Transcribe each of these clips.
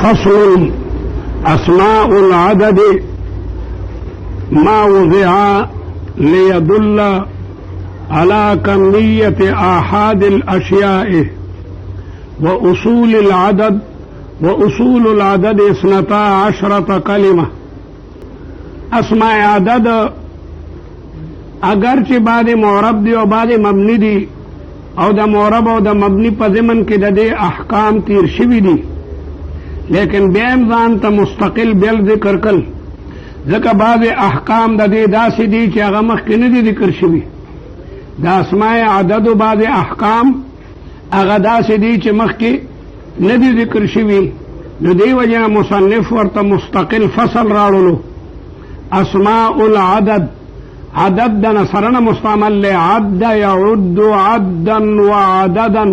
فصل أسماء العدد ما وضع ليدل على كمية آحاد الأشياء وأصول العدد 12 كلمة. اسماء عدد اگرچہ بعد معرب دی او بعد مبنی دی او دا معرب او دا مبنی په ضمن کې د دې احکام تیر شوي دي، لیکن بیا هم ځان ته مستقل بیل ذکر کړل، ځکه بعض احکام د دې داسې دي چې هغه مخکې نه دي ذکر شوي. د اسماء عدد بعض احکام هغه داسې دي چې مخکې نه دي ذکر شوي، نو دې وجه مصنف ورته مستقل فصل راوړلو. اسماء العدد، عدد د نصرنا مستعمل له عد يعد عدا وعددا،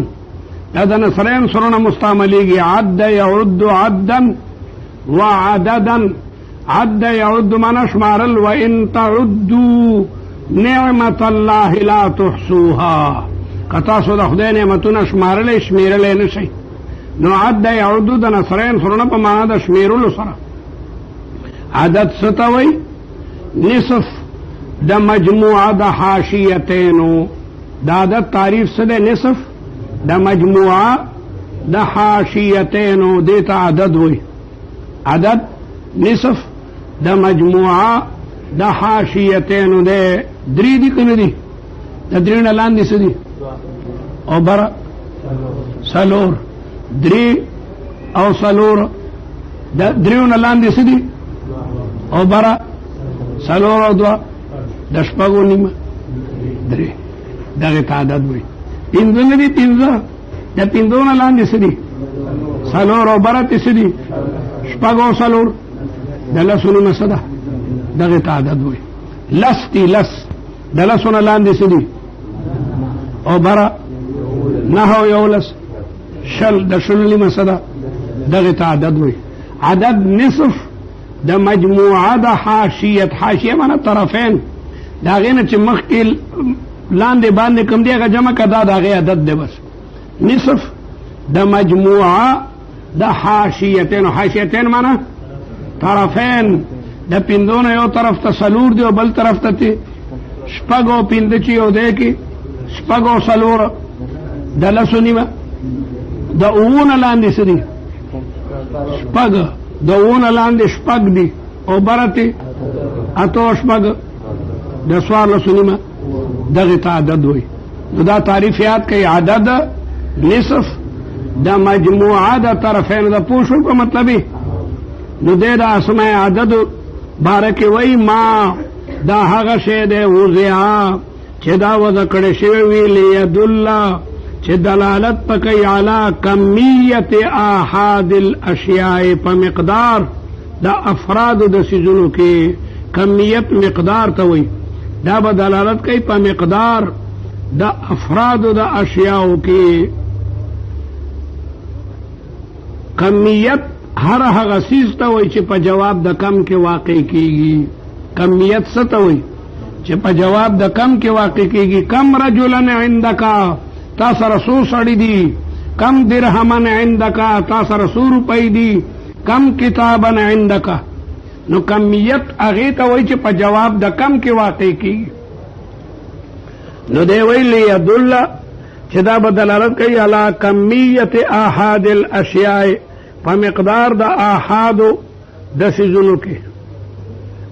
دا د نصرین سرنا مستعملیږي عد يعد عدا وعددا. عد يعد معنا شمارل، وان تعدوا نعمت الله لا تحصوها، کتا سو د خدای نعمتونه شمارل شمیرل نه شي، نو عد يعد د نصرین سرنا په معنا د شمیرلو سره. عدد ستوي نصف د مجموعه د حاشیتینو، دا عدد تعریف څه دی؟ نصف د مجموعه د حاشیتینو دیتا عدد وي. عدد نصف د مجموعه د حاشیتینو دی. درې دي که نه دي؟ د درې نه لاندې څه دي؟ او بره څلور. درې او څلور، د درېو نه لاندې څه دي؟ او بره څلور او دوه، د شپږو نیمه درې، دغه ته عدد وایي. پنځه نه دي؟ پنځه، د پنځو نه لاندې څه دي؟ څلور او بره څه دي؟ شپږ او څلور، د لسو نیمه څه ده؟ دغه ته عدد وایي. لس دي، لس، د لسو نه لاندې څه دي؟ او بره نهه او یولس، شل، د شلو نیمه څه ده؟ دغه ته عدد وایي. عدد نصف د مجموعه د حاشیت، حاشیه معنا طرفین، د هغې نه چې مخکې لاندې باندې کوم دی هغه جمع که دا د هغې عدد دی. بس نصف د مجموعه د حاشیتین، حاشیتین معنا طرفین، د پنځو نه یو طرف ته څلور دی او بل طرف ته شپږ او پنځه چې یو دی کې شپږ او څلور، د لسو نیمه، د اووه نه لاندې څه دي؟ شپږ، د اووه نه لاندې شپږ دي او بره ته اته او شپږ، د څوارلسو نیمه، دغې ته عدد وایي. نو دا تعریف یاد کوي. عدد نصف د مجموعه د طرفین، د پوه شو په مطلب یې. نو دی د اسماء عدد باره کې وایي ما دا هغه شی دی وضع چې دا وضع کړی شوی وي لیدل چې دلالت پکوي علی کمیت آحاد الاشیاء، په مقدار د افرادو د څیزونو کې. کمیت مقدار ته وایي، دا به دلالت کوي په مقدار د افرادو د اشیاءو کې. کمیت هر هغه څیز ته وایي چې په جواب د کم کې واقع کیږي. کمیت څه ته وایي؟ چې په جواب د کم کې واقع کیږي. کم رجلن عندک، تا سره څو سړي دي؟ کم درهمن عندک، تا سره څو روپۍ دي؟ کم کتابن عندک. نو کمیت هغې ته وایي چې په جواب د کم کې واقع کیږي. نو دی وایي لیدل چې دا به دلالت کوي علی کمیت آحاد الاشیاء، په مقدار د آحادو د څیزونو کې.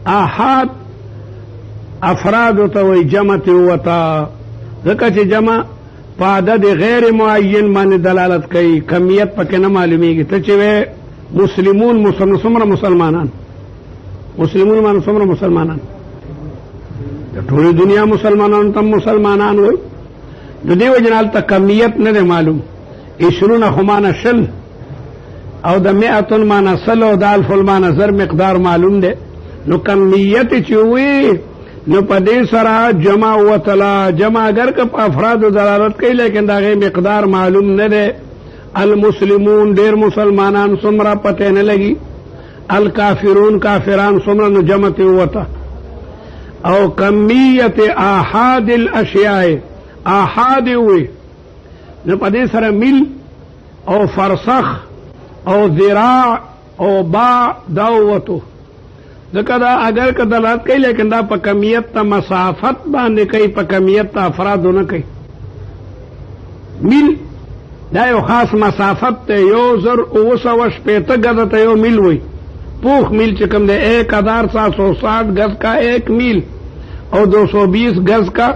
آحاد افرادو ته وایي، جمع ته وته، ځکه چې جمع په عدد غیر معین باندې دلالت کوي، کمیت پکې نه معلومیږي. ته چې وایې مسلمون، څومره مسلمانان؟ مسلمون معنی څومره مسلمانان؟ د ټولې دنیا مسلمانان ته مسلمانان وایي. د دې وجې نه هلته کمیت نه دی معلوم. 20 خو معنی شل، او د 100 معنی سل، او د 1000 معنی زر مقدار معلوم دی. نو کمیت چې وایي نو په دې سره جمع وتله. جمع اگر که په افرادو دلالت کوي، لیکن د هغې مقدار معلوم نه دی. المسلمون ډېر مسلمانان څومره پته نه لګي، الکافرون کافران څومره، نو جمع ته وته. او کمیت آحاد الاشیاء، آحاد وي نو په دې سره میل او فرسخ او ذراع او باع دا ووتو ځکه دا اگر که دلالت کوي لیکن دا په کمیت ته مسافت باندې کوي په کمیت ته افرادو نه کوي میل دا یو خاص مسافت ته 1960 گز ته یو میل وي پوخ میل چې کوم دی 1760 گز کا ایک میل اور 220 گز کا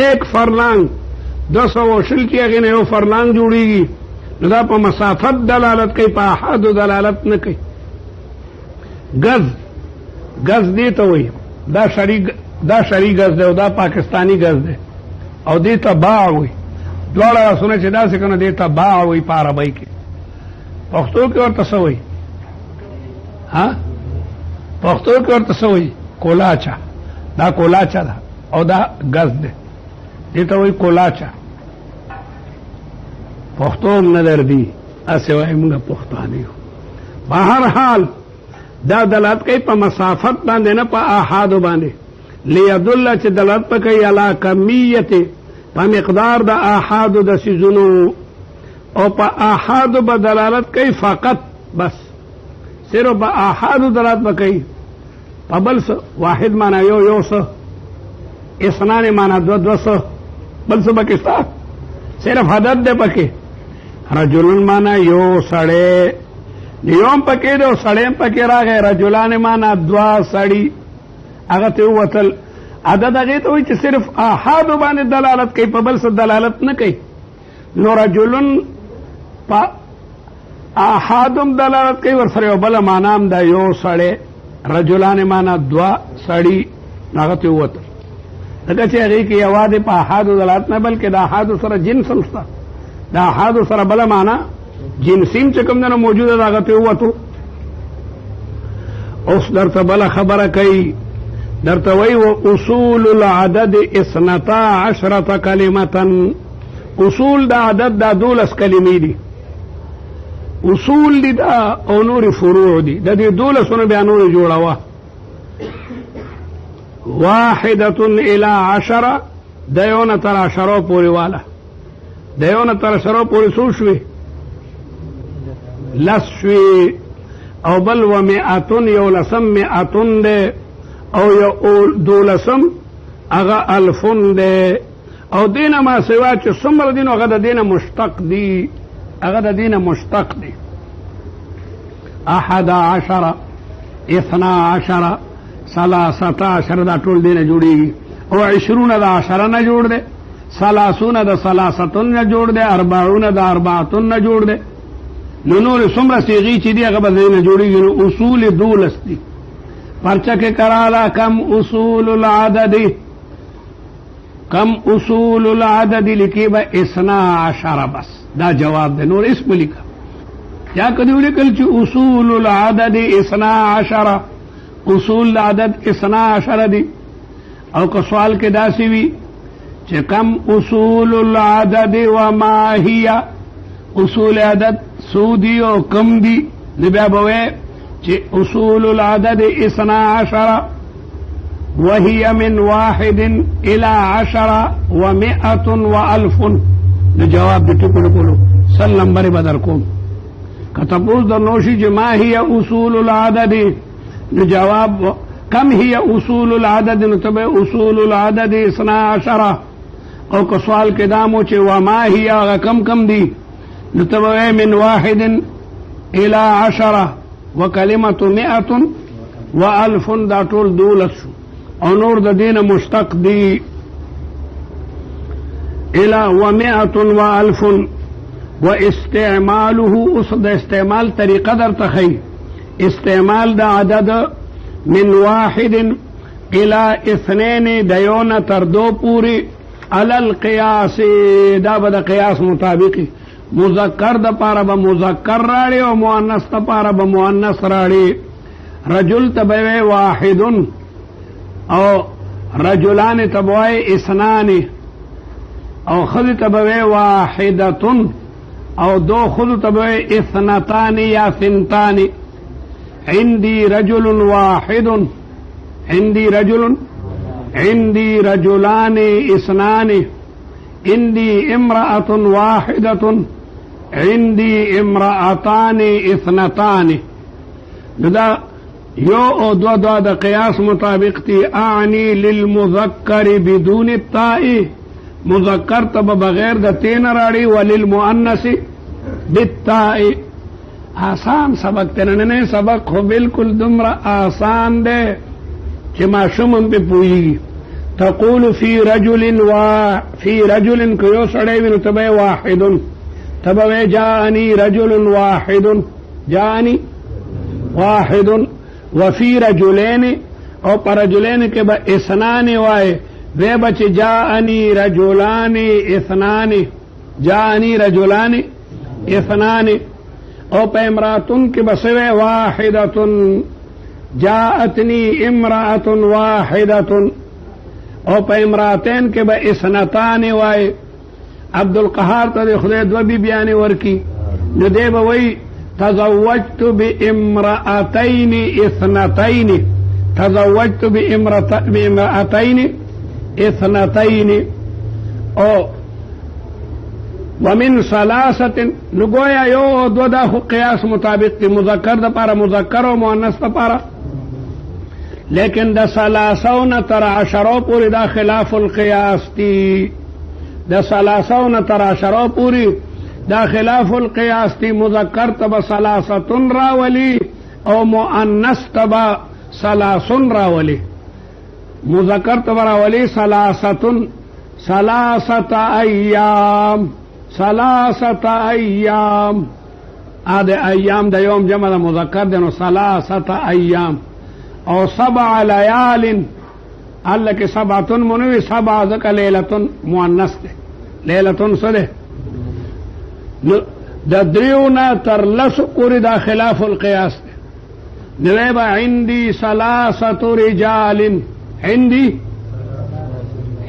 ایک فرلانگ 280 چې هغې نه یو فرلانگ جوړېږي نو دا په مسافت دلالت کوي په احادو دلالت نه کوي گز دی ته وایي دا شرعي گز دی او دا پاکستانی گز دی او دی ته باع وایي دواړه رسونه چې داسې که نه دی ته باع وایي په عربۍ کې پښتو کې ورته څه وایي پښتو کې ورته څه وایي کولاچه دا کولاچه ده او دا گز دی دی ته وایي کولاچه پښتو هم نه دردي هسې وایي موږ پښتانه یو په هر حال دا دلالت کوي په مسافت باندې نه په احادو باندې لیدل چې دلالت په کوي علی کمیت په مقدار د احادو د سیزونو او په احادو به دلالت کوي فقط بس صرف په احادو دلالت به کوي په بل څه واحد معنا یو څه اثنان معنا دو څه بل څه پکې شته صرف عدد دی پکې رجلن معنا یو سړی یوم پکې دی او سړی هم پکې راغی رجلان معنا دوا سړي هغه ته ووتل عدد هغې ته وایي چې صرف احادو باندې دلالت کوي په بل څه دلالت نه کوي نو رجلن په احادم دلالت کوي ورسره یو بله معنا هم ده یو سړی رجلان معنا دوا سړي هغه ته ووتل ځکه چې هغې کې یوازې په احادو دلالت نه بلکې د احادو سره جنس هم شته د احادو سره بله معنا جنسیم چې کوم دی نو موجوده ده هغه ته ووتو اوس درته بله خبره کوي درته وایي و اصول العدد 12 کلمة اصول د عدد دا 12 کلمې دي اصول دي دا او نور فروع دي د دې 12 بیا نور جوړوه واحدة الى 10 د یو نه تر 10 پورې واله د یو نه تر 10 پورې څو شوې لس شوې او بل و مئتون یو لسم مئتون دی او یو دولسم هغه الفون دی او دینه ما سوا چې څومره دي نو هغه د دینه مشتق دي هغه د دینه مشتق دي 11 12 13 دا ټول دینه جوړېږي او 20 د 10 نه جوړ دی 30 د 30 نه جوړ دی 40 د 40 نه جوړ دی نو نور څومره صيغې چې دي هغه به دینه جوړېږي نو اصول 12 دي پرچه کې کراله کم اصول العدد کم اصول العدد لکی با 12 بس دا جواب ده نور اسم لکا یا کدیو لکل چی اصول العدد 12 اصول العدد 12 دی او که سوال کې داسی وی چې کم اصول العدد وما هي اصول عدد سودی او کم دی نبیا بوئے چې اصول العدد 12 وهي من 1 إلى 10 و100 و1000 نو جواب دې ټکو کولو سل نمبر بدر کوم کتبوز د نوشي چې ما هي اصول العدد نو جواب کم هي اصول العدد نو تبع اصول العدد 12 او که سوال کې دامو چې وما هي کم دي نو تبع من 1 إلى 10 وكلمة 100 و1000 دا ټول 12 شو او نور د دین مشتق دی الى و100 و1000 واستعماله اس د استعمال طریقه در تخی استعمال د عدد من 1 الى 2 دیون تر 2 پوری علی القیاس دا به د قیاس مطابقی مذکر د پاره به مذکر راړي او مؤنث د پاره به مؤنث راړي رجل تبوي واحد او رجلان تبوي اثنان او خذ تبوي واحدة او دو خذ تبوي اثنتان یا ثنتان عندي رجل واحد عندي رجلان اثنان عندي امرأة واحدة عندي امرأتان اثنتان. دا یو او دو دا قیاس مطابق تی. اعنی للمذکر بدون التاء، مذکر تب بغیر دا تین راڑی، وللمؤنث بالتاء. آسان سبق تننے سبق ہو بالکل دمرا آسان دے کہ معشوم پہ پوئیگی. تقول فی رجل کیو سڑے بن تبے واحد، تبے جاءنی رجل واحد، جاءنی واحد. وفی رجلین، او پر رجلین کے با اثنان وائے وے بچ جاءنی رجلان اثنان، جاءنی رجلان اثنان. او پہ امراتن کے بسوے واحدتن، جاءتنی امرأت واحدتن. او پہ امراتین کے با اثنتان وائے. عبد القہار تا دے خدای دو بی بیانی ورکی نو دے با وی تزوجت بامرأتین اثنتین، تزوجت بامرأتین اثنتین. او ومن ثلاثت، نگویا یو دو دا قیاس مطابق تی، مذکر دا پارا مذکر و مؤنث دا پارا. لیکن دا ثلاثون تر عشروں پوری دا خلاف القیاس تی. دا ثلاثون تر عشروں پوری دا خلاف القیاس تی. مذکر تبا ثلاثتن راولی او مؤنث تبا ثلاثن راولی. مذکر تبا راولی ثلاثتن، ثلاثت ایام، ثلاثت ایام. آدھے ایام دا یوم جمع دا مذکر دینو ثلاثت ایام. او سبع لیال، اللہ کے سبعتن منوی، سبع ذکا لیلتن مؤنث دے، لیلتن صدے. دا دریونا تر لس پوری دا خلاف القیاس دے. نویبا عندی ثلاثت رجال،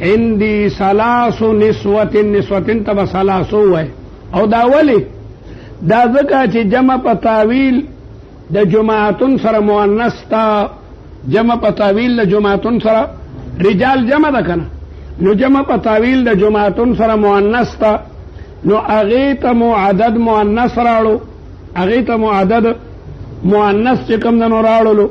عندی ثلاث نسوت، نسوتن تبا ثلاثو ہے. او دا ولی دا ذکا چی جمع پا تاویل دا جماعتن سر مؤنث تا، جمع پا تاویل دا جماعتن سر رجال جمع دا کنا، نو جمع پا تاویل دا جماعتن سر مؤنث تا، نو اغیت مو عدد مؤنث راڑو، اغیت مو عدد مؤنث چکم دنو راڑو لو.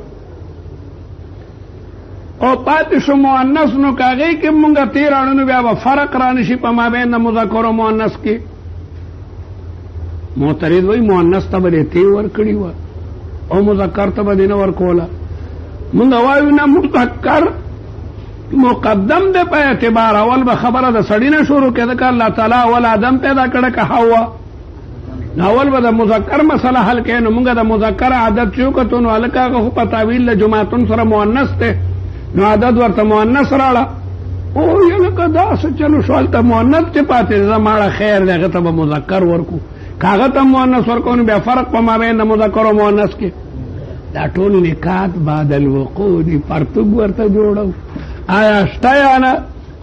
او پاتشو مؤنث نو کاغی کی منگا تیرانو نو بیا با فرق رانشی پا ما بین دا مذکر و مؤنث کی. معترض وی مؤنث تا بدے تی ورکڑی وا او مذکر تا بدے نو ورکولا. منگا وایو نا مذکر مقدم دے پا اعتبار اول با خبر دا سڑینا شروع کے دکا اللہ تعالی اول آدم پیدا کڑکا حوا. اول با دا مذکر مسئلہ حل کے نو منگا دا مذکر عدد چوکتو نو علکا خو پا تاویل دا جماعتن سر مؤنث تے، نو عدد ورطا مؤنث راڑا. او یلکا دا سچلو شوالتا مؤنث چے پاتے زمارا خیر دے غتا با مذکر ورکو، کاغتا مؤنث ورکو نو بیا فرق پا ما بین دا مذکر و مؤنث کے. دا ټول نکات بعد الوقوع دی پرتوب ورطا جوڑو. آیا شتا یا نا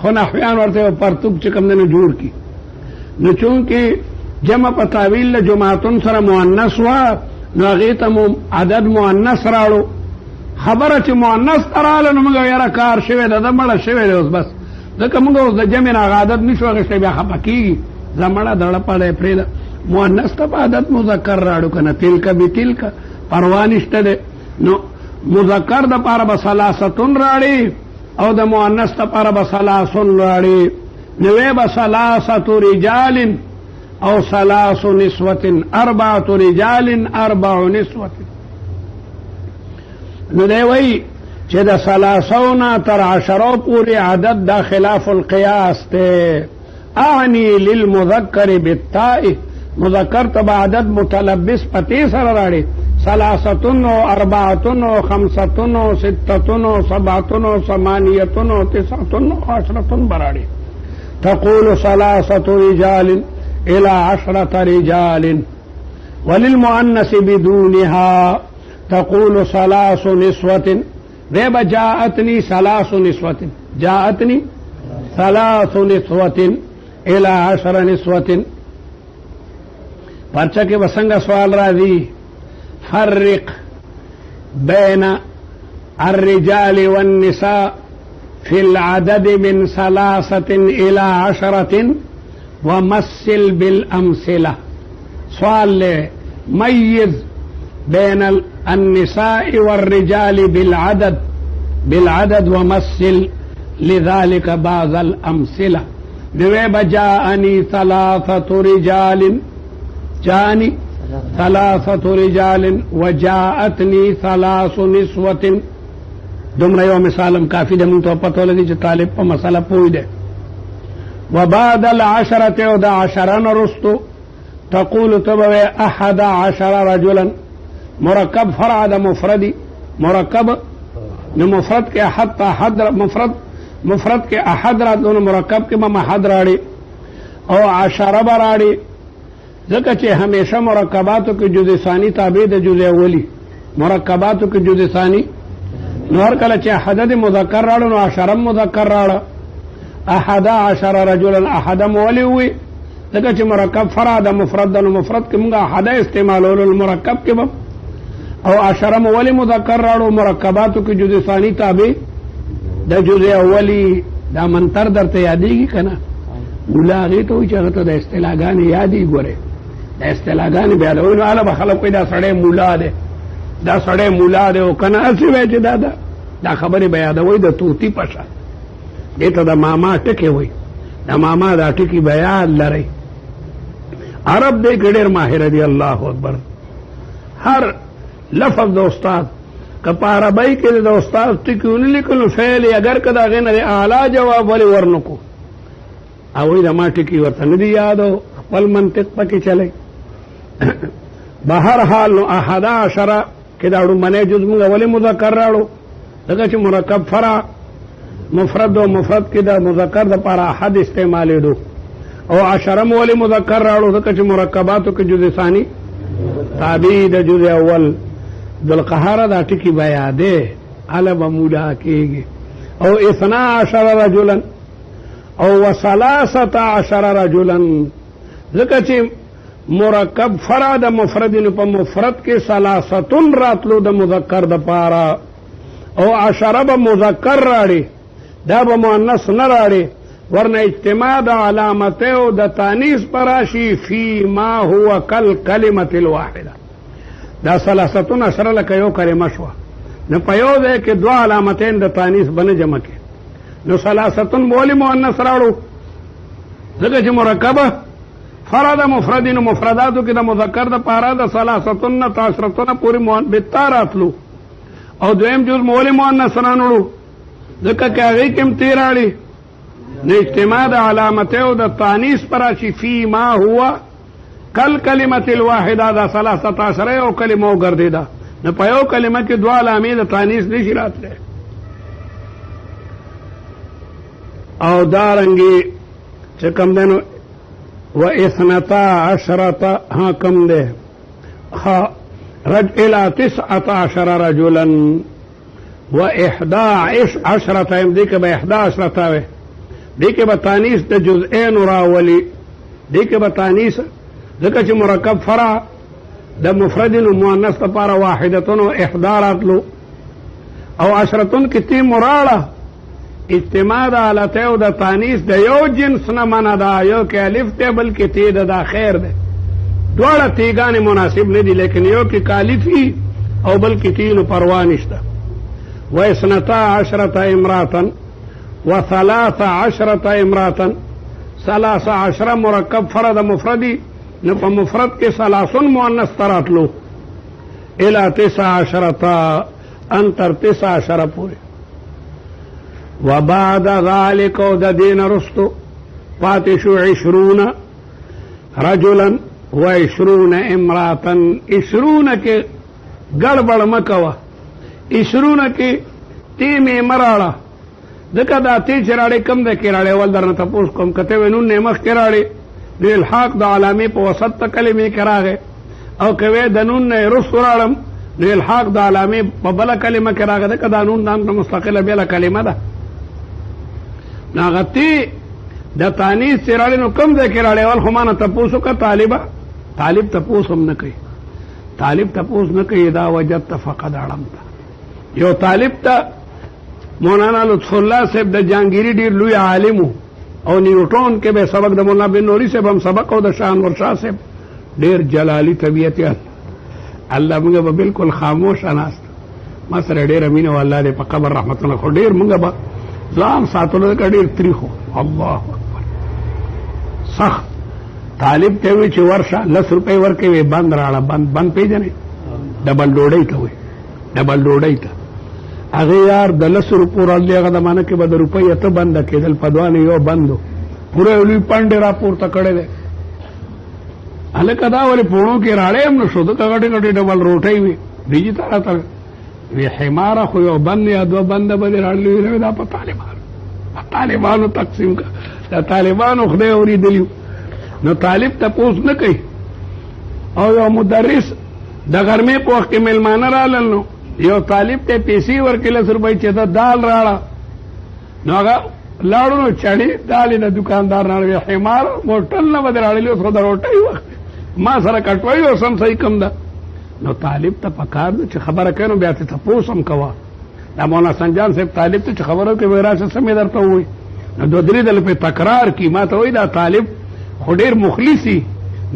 خو نحویان ورطا پرتوب چکم دنو جوڑ کی. نو چونکہ جمع پا تاویل جماعتن سر مؤنث وا، نو اغیتا عدد مؤنث راڑو. خبر چی مؤنث ترالا نو منگا یرا کار شوی دا مڑا شوی دا اس بس دکا منگا اس دا جمع نا عدد نشو اغشتے بیا خبا کی زمڑا دڑا پڑے پریدا. مؤنث تا پا عدد مذکر راڑو کنا تلکا بی تلکا پروانشت دے. نو مذکر دا پارا با ثلاثتن راڑی او دا مؤنث تا پارا با ثلاثن راڑی. نوے با ثلاثت رجال او ثلاث نسوت، اربعت رجال اربع نسوت. نو دے وی چھ دا ثلاثونا تر عشروں پوری عدد دا خلاف القیاس تے. اعنی للمذکر بالتاء، مذکر تبا عدد متلبس پتی سر راڑی، ثلاثتن و اربعتن و خمستن و ستتن و سبعتن و ثمانیتن و تسعتن و عشرتن براڑی. تقول ثلاثة رجال الى 10 رجال. وللمؤنث بدونها تقول ثلاث نسوة. ذيب جاءتني ثلاث نسوة، جاءتني ثلاث نسوة الى 10 نسوة. پرچہ کے بسنگا سوال راضی فرق بين الرجال والنساء في العدد من 3 إلى 10 ومثل بالأمثلة. سوال لے میز بین النساء والرجال بالعدد ومثل لذلك بعض الامثله نویب جاءنی ثلاثة رجال وجاءتنی ثلاث نسوة دمرا یو مثالم کافی دے من تو پتو لگی چھ طالب پا مسئلہ پوئی دے وبعد العشرة او دا عشران رستو تقول تبوے 11 رجلا مرکب فرع دا مفردی مرکب مفرد کے احد تا حد مفرد کے احد را دونوں مرکب کے مما حد راڑی او 10 براڑی ذکر چھ ہمیشہ مرکباتو کی جز ثانی تابع دا جز اولی مرکباتو کی جز ثانی نور کل چھ حدد مذکر راڑو نو 10 مذکر راڑا 11 رجلا احد مولی ہوئی ذکر چھ مرکب فرع دا مفرد دا مفرد کے منگا احد استعمالو المرکب کے بم او 10 مولی مذکر راڑو مرکباتو کی جز ثانی تابع دا جز اولی دا منتر در تے یادی گی کنا مولا غی تو چاہتا دا اصطلاحگانی یادی گورے دا اصطلاحگانی بیادا وینو علا بخلق کوئی دا سڑے مولا دے او کنا اسی ویچے دا خبری بیادا وی دا توتی پشا دیتا دا ماما ٹکے ہوئی دا ماما دا ٹکی بیاد لرئی عرب دے کڑیر ماہر دی اللہ اکبر ہر لفظ دا استاد کپارا بائی کے دا استاد ٹکیونی لکلو فیلی اگر کدا غین دے اعلی جواب ولی ورنکو اوی دا ما ٹکی ورطا ندی یادو خپل منطق پکی چلے بہر حال نو 11 کہ داڑو منے جز منگا ولی مذکر راڑو دکا چھ مرکب فرع مفرد و مفرد کی دا مذکر دا پارا حد استعمالی دو او 10 ولی مذکر راڑو دکا چھ مرکباتو کی جز ثانی تابع دا جز اول دلقہارہ دا ٹکی بیادے علب مولا کیگی او 12 رجلا او 13 رجلا ذکر چی مرکب فرع دا مفردین پا مفرد کے 3 راتلو دا مذکر دا پارا او 10 با مذکر راڑی دا با مؤنث نراڑی ورنہ اجتماع دا علامتے او دا تانیس پراشی فی ما ہوا کل کلمت الواحدہ دا 13 لکا یو کلمہ شوا نو پیو دے کہ 2 علامتین دا تانیس بن جمع کے نو 13 بولی مؤنث راڑو ذکر چی مرکب فرع دا مفردین مفرداتو کی دا مذکر دا پارا دا 13 تا 10 پوری بتارات لو او دویم جز مولی مؤنث رانوڑو ذکر کہ اگئی کم تیراڑی نو اجتماع دا علامتے او دا تانیس پراشی فی ما ہوا کل کلمت الواحدہ دا 13 او کلمہ گردی دا نو پیو کلمہ کی 2 علامی دا تانیس نیشی رات لے او دارنگی چکم دینو و12 ہاں کم دے الى 19 رجلا و11 دیکھ با 11 دیکھ با تانیس دا جزئین راولی دیکھ با تانیس ذکر چی مرکب فرع دا مفردین و مؤنث دا پارا واحدتن و 11 لو او 10 کی 3 مراڑا اجتماع دا علتے و دا تانیس دا یو جنس نمانا دا یو کہ الف تے بلکہ تی دا خیر دے دوڑا تیگانی مناسب نہیں دی لیکن یو کی کالفی او بلکہ تینو پروانشتا و 12 امراتا و 13 امراتا 13 مرکب فرد مفردی نپا مفرد کے 30 مؤنث ترات لو الى 19 انتر 19 پورے وبعد ذلك دا دین رستو پاتشو 20 رجلا و20 امراتا 20 کے گڑبڑ مکوا 20 کے تیمی مراڑا دکا دا تی چراڑے کم دے کراڑے والدرنا تپوس کم کتے وینون نمخ کراڑے دو الحاق دا علامی پا وسط تا کلمی کراغے او کوے دنون نے رس راڑم دو الحاق دا علامی پا بلا کلمہ کراغے دکا دا نون دام مستقل بیلا کلمہ دا ناغتی دا تانیس چراڑے نو کم دے کراڑے والخمانا تپوسو کا طالب تپوس ہم نکی طالب تپوس نکی دا وجدت فقد علمتا یو طالب تا مولانا لطف اللہ صاحب دا جانگیری دیر لوی عالمو او نیوٹون کے بے سبق دا مولانا بن نوری صاحب ہم سبق او دا شاہ انور شاہ صاحب ډېر جلالي طبیعت یې الله موږ به بالکل خاموش ناست ما سره ډېره مینه و الله دې په قبر رحمتونه خو ډېر موږ به ځان ساتلو ځکه ډېر تریخ و الله اکبر سخت طالب ته وی چې ورشه 10 روپۍ ورکوي بند راړه بند پېژنې ډبل ډوډۍ ته وي ډبل ډوډۍ ته هغه یار د 10 روپو راځي هغه زمانه کې به د روپۍ ته بند کېدل په دوانې یو بندو پوره لوی پنډې راپورته کړی دی هلکه دا ولې پوڼو کې راړی هم نه شو دته غټې غټې ډبل روټۍ وي بیجي ته راته وی حماره خو یو بند یا دوه بنده به دې راړلي وي دا په طالبانو تقسیم کا دا طالبانو خدای اورېدلي نو طالب تپوس نه کوي او یو مدرس د غرمې په وخت کې مېلمانه رالل نو یو طالب ته پیسې ورکړي 10 روپۍ چې دا دال راړه نو هغه لاړو نو چړې دالې د دکاندار نه وی حمار موټل نه به دې راړلي اوس خو د روټۍ وخت ما سره کټوي اوس هم صحیح کم ده نو طالب ته پکار ده چې خبره کوي نو بیا ته تپوس هم کوه دا مولانا سنجان صاحب طالب ته چې خبره کوي وایي راشه سمې درته ووایي نو دوه درې ځله پې تکرار کړي ما ته وایي دا طالب خو ډېر مخلصي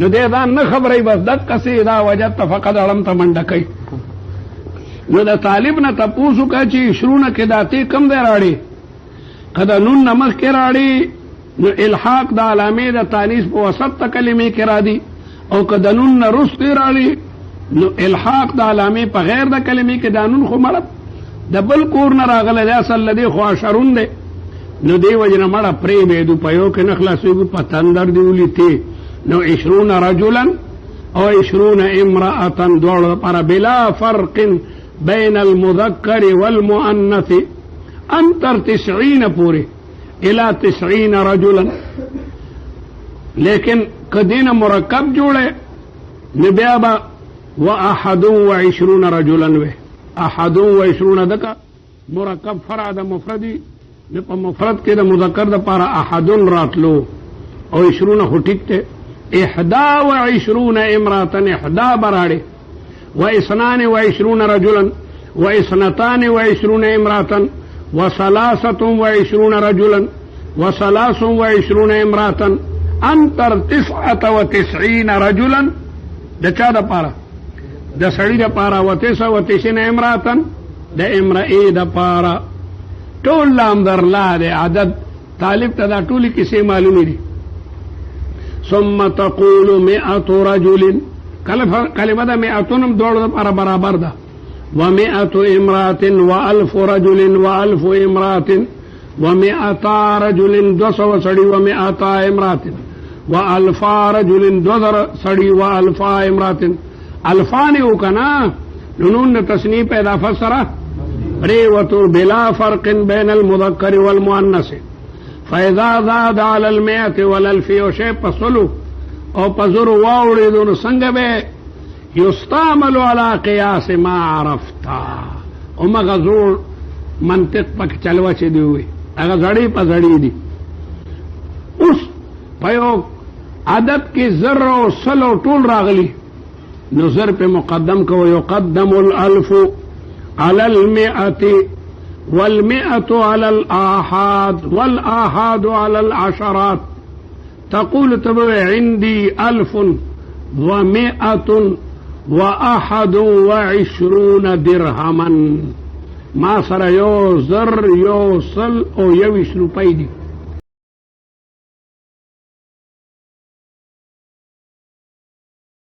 نو دی ځان نه خبروي بس دقسې دا وجدته فقط اړم ته منډه کوي نو د طالب نه تپوس وکړه چې شرونه کې دا تی کم دی راړې که د نون نه مخکې راړې نو الحاق د علامې د تانیث په وسط ته کلمې کې را دي او که د نون نه رستې راړې نو الحاق د علامې په غیر د کلمې کې دا نون خو مړه د بل کور نه راغلی دی اصل د دې خو اشرون دی نو دی وجه نه مړه پرېږدو په یو کې نه خلاصېږو په تندر دې ولیتې نو 20 رجلا او 20 امرأة دواړو لپاره بلا فرق بین المذکر والمؤنث ان تر 90 پورې الى 90 رجلا لیکن کدین مرکب جوړه نو بیا به و21 رجلا وي 21 دکا مرکب فرع د مفردی نو په مفرد کې د مذکر د پاره احد راتلو او 20 خو ټیک ته 21 امرأة احدا براړي و22 رجلا و22 امرأة و23 رجلا و23 امرأة انتر 99 رجلا د چا د پاره د سړي د پاره و99 امرأة د امرئ د پاره ټول لام در لا د عدد طالب ته دا ټولي کیسې معلومې دي ثم تقول 100 رجل کلمه د 100 نم دوړو لپاره برابر ده و100 امرأة و1000 رجل و1000 امرأة و100 رجل 200 سړي و100 امرأة و1000 رجل 200 سړي و1000 امرأة الفان یو کنا نون تصنیف اضافه سره ریوتو بلا فرق بین المذکر والمؤنث فاذا زاد على 100 والالف وشيء پسلو او پزر واوړي دون څنګه به یستعمل على قياس ما عرفتا او مغزور منطق پک چلوا چې دی وي هغه زړی په زړی دي اوس په عدد کې ذره او سلو ټول راغلي نو زر په مقدم کو يقدم الالف على 100 والمئة على الآحاد والآحاد على العشرات تقول تبع عندي 1121 درهما ما سره یو زر یو سل او 20 روپۍ دي